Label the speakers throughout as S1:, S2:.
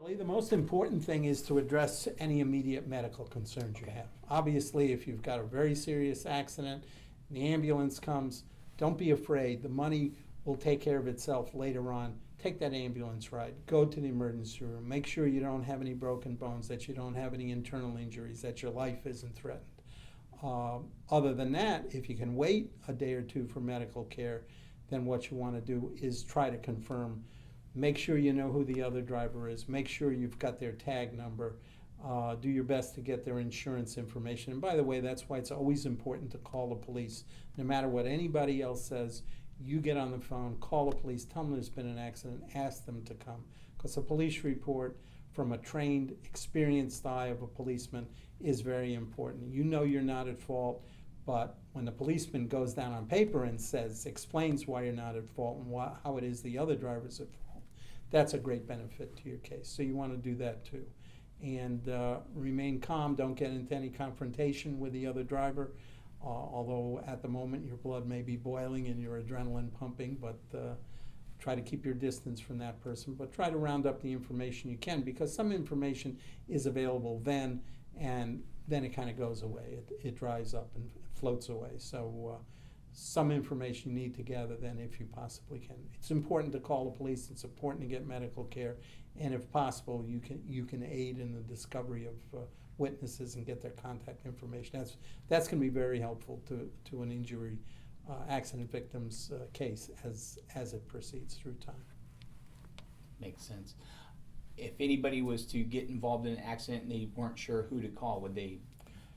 S1: The most important thing is to address any immediate medical concerns you have. Obviously, if you've got a very serious accident, and the ambulance comes, don't be afraid. The money will take care of itself later on. Take that ambulance ride. Go to the emergency room. Make sure you don't have any broken bones, that you don't have any internal injuries, that your life isn't threatened. Other than that, if you can wait a day or two for medical care, then what you want to do is try to confirm. Make sure you know who the other driver is. Make sure you've got their tag number. Do your best to get their insurance information. And by the way, that's why it's always important to call the police. No matter what anybody else says, you get on the phone, call the police, tell them there's been an accident, ask them to come. Because a police report from a trained, experienced eye of a policeman is very important. You know you're not at fault, but when the policeman goes down on paper and explains why you're not at fault and how it is the other driver's at fault, that's a great benefit to your case. So you want to do that too. And remain calm, don't get into any confrontation with the other driver. Although at the moment your blood may be boiling and your adrenaline pumping, but try to keep your distance from that person. But try to round up the information you can, because some information is available then, and then it kind of goes away. It dries up and floats away. So some information you need to gather then if you possibly can. It's important to call the police. It's important to get medical care. And if possible, you can aid in the discovery of witnesses and get their contact information. That's going to be very helpful to an injury accident victim's case as it proceeds through time.
S2: Makes sense. If anybody was to get involved in an accident and they weren't sure who to call, would they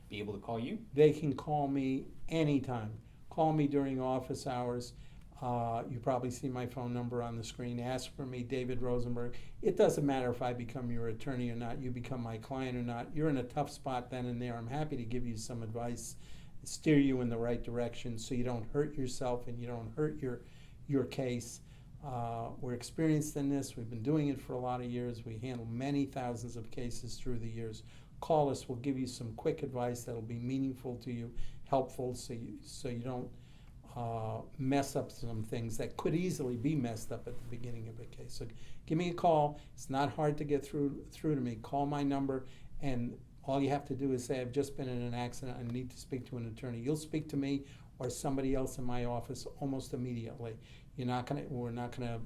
S2: be able to call you?
S1: They can call me anytime. Call me during office hours. You probably see my phone number on the screen. Ask for me, David Rosenberg. It doesn't matter if I become your attorney or not, you become my client or not. You're in a tough spot then and there. I'm happy to give you some advice, steer you in the right direction so you don't hurt yourself and you don't hurt your case. We're experienced in this. We've been doing it for a lot of years. We handle many thousands of cases through the years. Call us. We'll give you some quick advice that'll be meaningful to you, helpful, so you don't mess up some things that could easily be messed up at the beginning of a case. So give me a call. It's not hard to get through to me. Call my number, and all you have to do is say, I've just been in an accident. I need to speak to an attorney. You'll speak to me or somebody else in my office almost immediately. We're not going to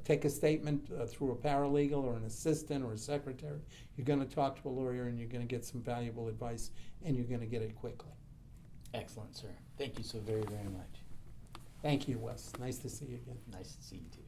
S1: take a statement through a paralegal or an assistant or a secretary. You're going to talk to a lawyer and you're going to get some valuable advice, and you're going to get it quickly.
S2: Excellent, sir. Thank you so very, very much.
S1: Thank you, Wes. Nice to see you again.
S2: Nice to see you too.